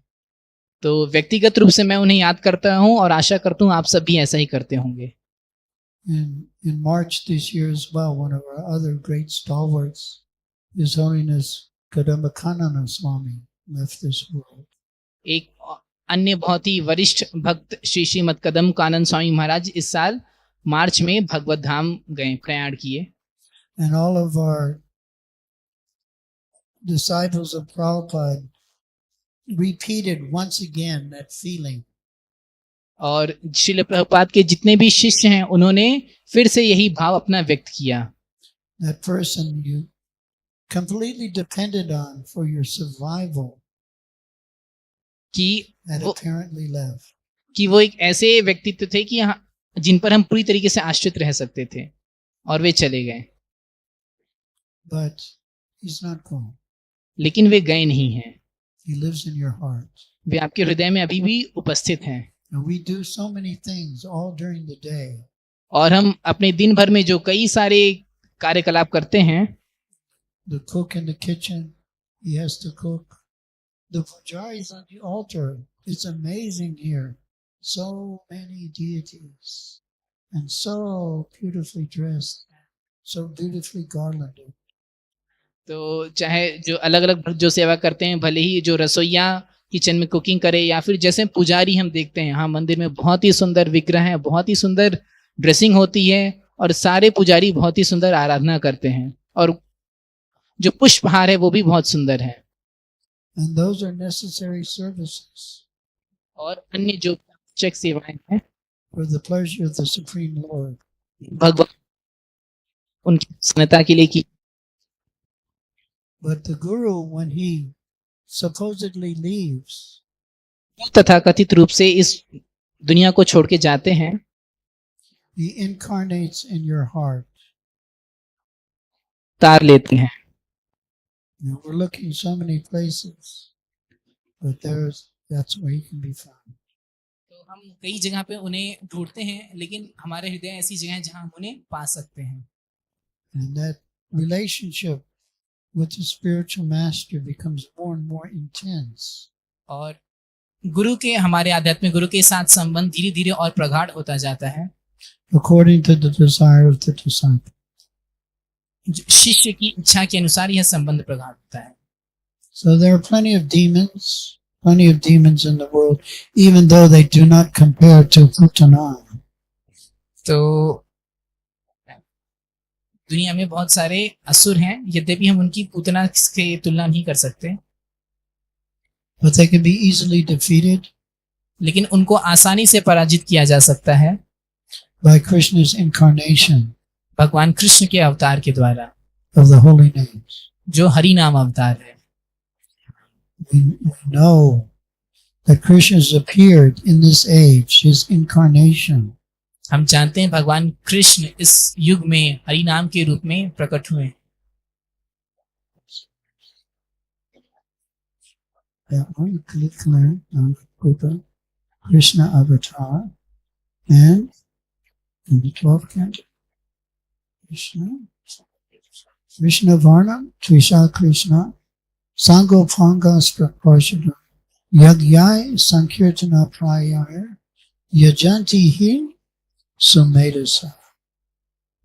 तो व्यक्तिगत रूप से मैं उन्हें याद करता हूँ और आशा करता हूँ आप सब भी ऐसा ही करते होंगे। In March this year as well, one of our other great stalwarts, His Holiness Kadambakanana Swami, left this world. एक अन्य बहुत ही वरिष्ठ भक्त श्री श्रीमद कदम कानन स्वामी महाराज इस साल मार्च में भगवत धाम गए, प्रयाण किए। And all of our disciples of Prabhupada repeated once again that feeling. और श्रील प्रभुपाद के जितने भी शिष्य हैं उन्होंने फिर से यही भाव अपना व्यक्त किया। That person you completely depended on for your survival had apparently left. कि वो एक ऐसे व्यक्तित्व थे कि जिन पर हम पूरी तरीके से आश्रित रह सकते थे और वे चले गए। But he's not gone. लेकिन वे गए नहीं हैं। He lives in your heart. वे आपके हृदय में अभी भी उपस्थित हैं। And we do so many things all during the day. और हम अपने दिन भर में जो कई सारे कार्यकलाप करते हैं, The cook in the kitchen, he has to cook. The pujaris on the altar, it's amazing here. So many deities and so beautifully dressed, so beautifully garlanded. तो चाहे जो अलग अलग जो सेवा करते हैं, भले ही जो रसोइया किचन में कुकिंग करे या फिर जैसे पुजारी हम देखते हैं, हाँ मंदिर में बहुत ही सुंदर विग्रह है, बहुत ही सुंदर ड्रेसिंग होती है और सारे पुजारी बहुत ही सुंदर आराधना करते हैं और जो पुष्पहार है वो भी बहुत सुंदर है। And those are necessary services और अन्य जो आवश्यक सेवाएं हैं for the pleasure of the Supreme Lord. भगवान उनकी प्रसन्नता के लिए की। But the Guru, when he supposedly leaves, तथा कथित रूप से इस दुनिया को छोड़ के जाते हैं, he incarnates in your heart. तार लेते हैं। Now, we're looking so many places, but that's where he can be found. तो तो हम कई जगह पे उन्हें ढूंढते हैं, लेकिन हमारे हृदय ऐसी जगह है जहाँ हम उन्हें पा सकते हैं। And that relationship with the spiritual master becomes more and more intense. और गुरु के, हमारे आध्यात्मिक गुरु के साथ संबंध धीरे धीरे और प्रगाढ़ होता जाता है According to the desire of the disciple. शिष्य की इच्छा के अनुसार यह संबंध प्रगाढ़ होता है। So there are plenty of demons in the world, even though they do not compare to Putana. तो दुनिया में बहुत सारे असुर हैं, यद्यपि हम उनकी पूतना से तुलना नहीं कर सकते, But they can be easily defeated लेकिन उनको आसानी से पराजित किया जा सकता है by Krishna's incarnation भगवान कृष्ण के अवतार के द्वारा, of the holy names. जो हरि नाम अवतार है। We know that Krishna has appeared in this age, his incarnation. हम जानते हैं भगवान कृष्ण इस युग में हरि नाम के रूप में प्रकट हुए। That one, clear, Krishna avatar, and in the 12th canto, Krishna Varnam, Trisha Krishna, Sangopanga Spraparshana, Yagyai Sankirtana Prayaya, Yajanti Hi Sumedasa.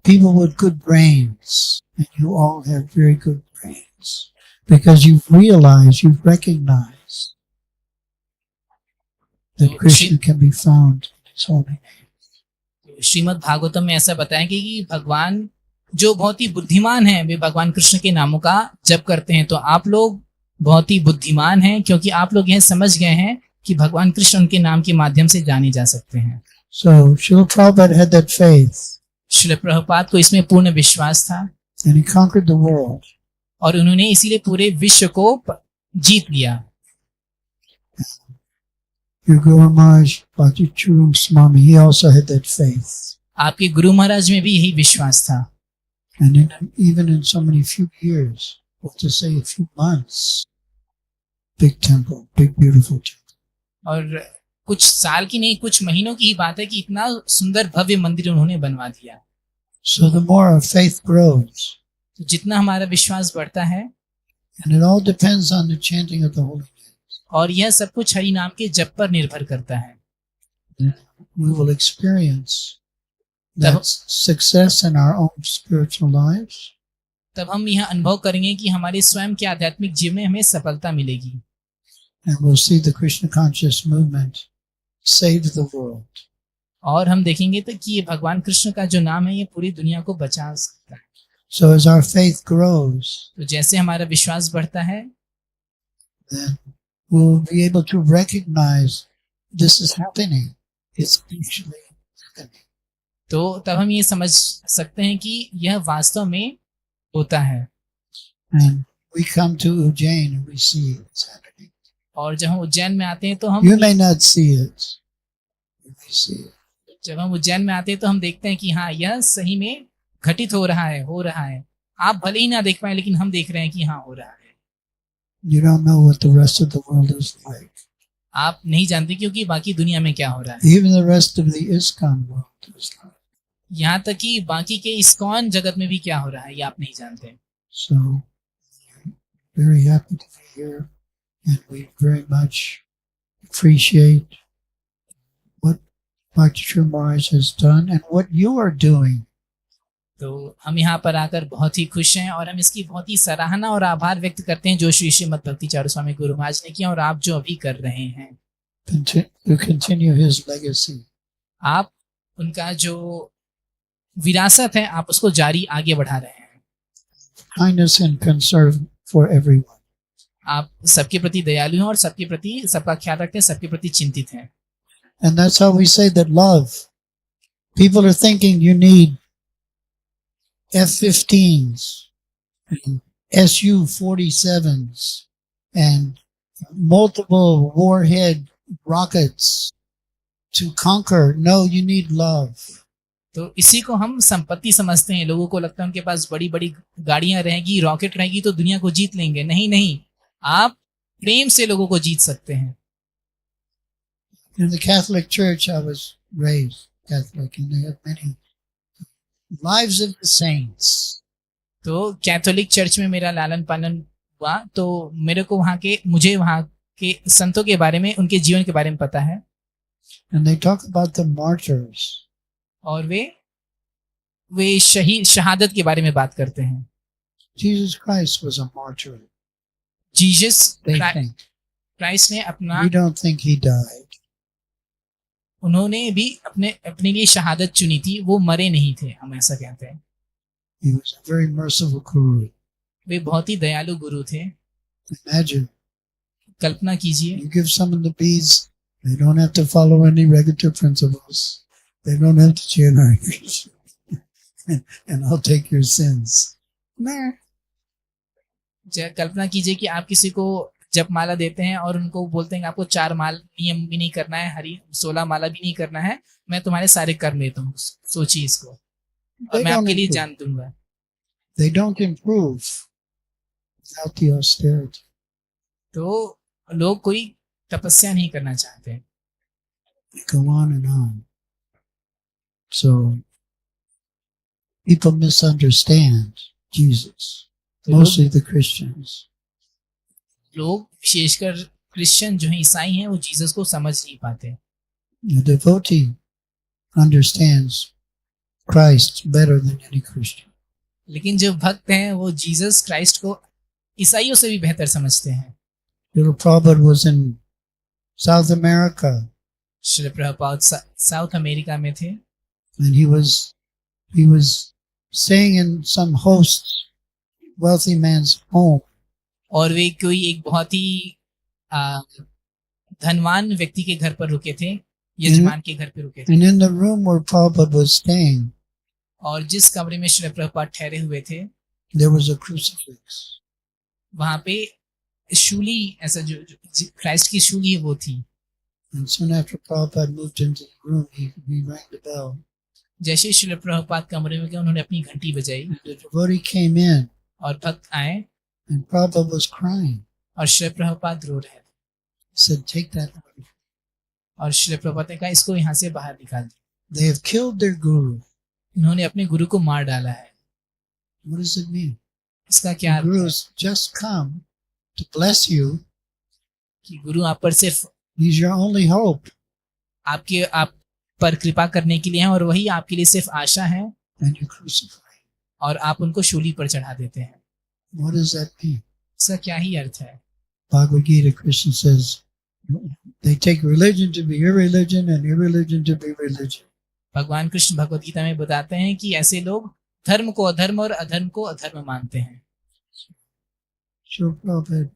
People with good brains, and you all have very good brains, because you've realized, you've recognized that Krishna can be found in his holy name. Shrimad Bhagavatam में ऐसा बताया कि भगवान जो बहुत ही बुद्धिमान हैं, वे भगवान कृष्ण के नामों का जप करते हैं। तो आप लोग बहुत ही बुद्धिमान हैं, क्योंकि आप लोग यह समझ गए हैं कि भगवान कृष्ण उनके नाम के माध्यम से जाने जा सकते हैं। So Srila Prabhupada had that faith, Srila Prabhupada को इसमें पूर्ण विश्वास था, and he conquered the world. और उन्होंने इसीलिए पूरे विश्व को जीत लिया। Your Guru Maharaj, Bhakti Charan Swami, he also had that faith. आपके गुरु महाराज में भी यही विश्वास था। And even in so many few years, or to say a few months, big temple, big beautiful temple. और कुछ साल की नहीं, कुछ महीनों की ही बात है कि इतना सुंदर भव्य मंदिर उन्होंने बनवा दिया। So the more our faith grows, तो जितना हमारा विश्वास बढ़ता है, and it all depends on the chanting of the holy name, और यह सब कुछ हरि नाम के जप पर निर्भर करता है, we will experience that success in our own spiritual lives. तब हम यह अनुभव करेंगे कि हमारे स्वयं के आध्यात्मिक जीवन में हमें सफलता मिलेगी, And we'll see the Krishna conscious movement save the world. और हम देखेंगे तो कि ये भगवान कृष्ण का जो नाम है ये पूरी दुनिया को बचा सकता है। So as our faith grows, तो जैसे हमारा विश्वास बढ़ता है, then we'll be able to recognize this is happening. It's actually happening. तो तब हम ये समझ सकते हैं कि यह वास्तव में होता है। And we come to Ujjain and we see it's happening. और जब हम उज्जैन में आते हैं तो हम You may not see it. You may see it. जब हम उज्जैन में आते हैं तो हम देखते हैं कि हाँ, यह सही में घटित हो रहा है। आप भले ही ना देख पाए, लेकिन हम देख रहे हैं कि हाँ, हो रहा है। You don't know what the rest of the world is like. आप नहीं जानते क्योंकि बाकी दुनिया में क्या हो रहा है। Even the rest of the ISKCON world is like. यहाँ तक कि बाकी के इस्कॉन जगत में भी क्या हो रहा है, ये आप नहीं जानते। So, we're very happy to be here, and we very much appreciate what Bhakti Charan Maharaj has done and what you are doing. तो हम यहाँ पर आकर बहुत ही खुश हैं, और हम इसकी बहुत ही सराहना और आभार व्यक्त करते हैं जो श्री श्रीमद् भक्ति चारू स्वामी गुरु महाराज ने किया और आप जो अभी कर रहे हैं। To continue his legacy. आप उनका जो विरासत है, आप उसको जारी आगे बढ़ा रहे हैं। Kindness and concern for everyone. आप सबके प्रति दयालु हैं और सबके प्रति सबका ख्याल रखते हैं, सबके प्रति चिंतित हैं। And that's how we say that love. People are thinking you need F-15s, and Su-47s, and multiple warhead rockets to conquer. No, you need love. तो इसी को हम संपत्ति समझते हैं। लोगों को लगता है उनके पास बड़ी बड़ी गाड़ियां रहेगी, रॉकेट रहेगी तो दुनिया को जीत लेंगे। नहीं, आप प्रेम से लोगों को जीत सकते हैं। In the Catholic Church, I was raised Catholic, and they have many lives of the saints. तो कैथोलिक चर्च में मेरा लालन पालन हुआ, तो मुझे वहाँ के संतों के बारे में, उनके जीवन के बारे में पता है। And they talk about the martyrs. और वे शहादत के बारे में बात करते हैं। Jesus Christ was a martyr. Jesus They think. Christ ने अपना, We don't think he died. उन्होंने भी अपने लिए शहादत चुनी थी, वो मरे नहीं थे, हम ऐसा कहते हैं। He was a very merciful guru. वे बहुत ही दयालु गुरु थे। Imagine, कल्पना कीजिए, you give someone the beads, they don't have to follow any negative principles. They don't have to chant Hare Krishna. And I'll take your sins. कल्पना कीजिए कि आप किसी को जप माला देते हैं और उनको बोलते हैं कि आपको 4 नियम भी नहीं करना है, 16 माला भी नहीं करना है, मैं तुम्हारे सारे कर्म लेता हूँ। सोचिए इसको, और मैं आपके लिए जान दूंगा। They don't improve without the austerity. तो लोग कोई तपस्या नहीं करना चाहते। They go on and on. So people misunderstand Jesus. Mostly the Christians. लोग विशेषकर क्रिश्चियन जो हैं, ईसाई हैं, वो जीसस को समझ नहीं पाते। The devotee understands Christ better than any Christian. लेकिन जो भक्त हैं वो जीसस क्राइस्ट को ईसाइयों से भी बेहतर समझते हैं। Srila Prabhupada was in South America. Srila Prabhupada south America में थे, And he was staying in some host's wealthy man's home. और वे कोई एक बहुत ही धनवान व्यक्ति के घर पर रुके थे, यजमान के घर पर रुके थे। And in the room where Prabhupada was staying, और जिस कमरे में श्री प्रभुपाद ठहरे हुए थे, there was a crucifix. वहां पे शूली, ऐसा जो क्राइस्ट की शूली है वो थी। And soon after Prabhupada moved into the room, he rang the bell. जैसे श्री प्रभुपाद कमरे में गए, उन्होंने अपनी घंटी बजाई And the devotee came in, और भक्त आए, and Prabhupada was crying. और श्री प्रभुपाद रो रहे थे। He said, "Take that away. और श्री प्रभुपाद ने कहा, इसको यहाँ से बाहर निकाल दो। They have killed their guru." इन्होंने अपने गुरु को मार डाला है। What does it mean? इसका क्या The अर्थ guru है? has just come to bless you. कि गुरु आप पर सिर्फ He's your only hope. आप पर कृपा करने के लिए हैं, और वही आपके लिए सिर्फ आशा है, And you crucify him. और आप उनको शूली पर चढ़ा देते हैं। What does that mean? इसका क्या ही अर्थ है? Bhagavad Gita, Krishna says, they take religion to be irreligion and irreligion to be religion. भगवान कृष्ण भगवद गीता में बताते हैं कि ऐसे लोग धर्म को अधर्म और अधर्म को अधर्म मानते हैं। Srila Prabhupada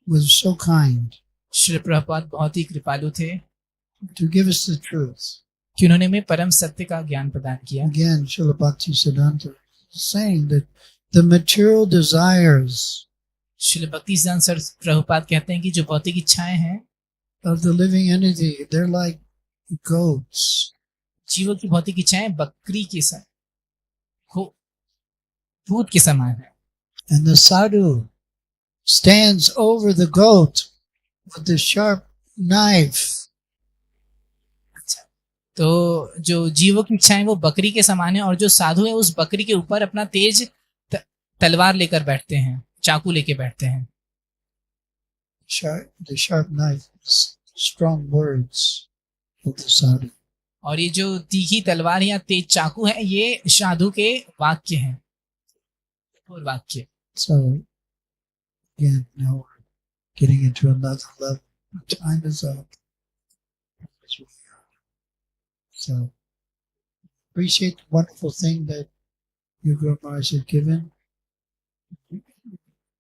was so kind Shri Prabhupada बहुत ही कृपालु थे to give us the truth. कि उन्होंने हमें परम सत्य का ज्ञान प्रदान किया। Again, Srila Bhakti Siddhanta is saying that the material desires Shri भक्ति सिद्धांत प्रभुपाद कहते हैं कि जो भौतिक इच्छाएं हैं of the living entity, they're like goats. जीवों की भौतिक इच्छाएं बकरी के भूत के समान है। And the sadhu stands over the goat with the sharp knife. तो जो जीवों की इच्छाएं वो बकरी के समान है, और जो साधु है उस बकरी के ऊपर अपना तेज तलवार लेकर बैठते हैं, चाकू लेके बैठते हैं। The sharp knife is strong words of the sadhu. और ये जो तीखी तलवार या तेज चाकू है, ये साधु के वाक्य हैं, और वाक्य। So again, now we're getting into another level. Time is up. So appreciate the wonderful thing that your Guru Maharaj has given.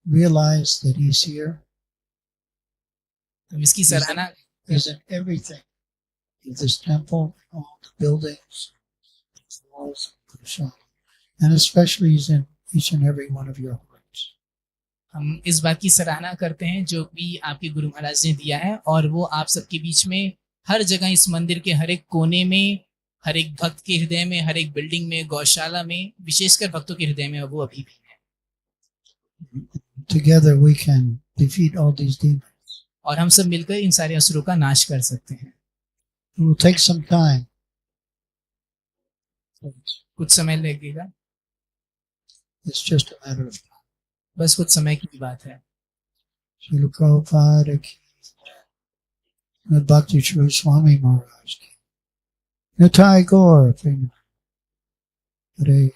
Realize that he's here. तो इसकी सराहना, He's in everything. In this temple, all the buildings, the walls, the shop. And especially he's in each and every one of your hearts. हम इस बात की सराहना करते हैं जो भी आपके गुरु महाराज ने दिया है, और वो आप सबके बीच में हर जगह, इस मंदिर के हर एक कोने में, हर एक भक्त के हृदय में, हर एक बिल्डिंग में, गौशाला में, विशेषकर भक्तों के हृदय में वो अभी भी है। Together we can defeat all these demons. और हम सब मिलकर इन सारे असुरों का नाश कर सकते हैं। It will take some time. कुछ समय लगेगा, It's just a matter of time. बस कुछ समय की बात है। Srila Prabhupada ki, the Bhakti True Swami Maharaj ki. Nitai Gaur Prema. Hare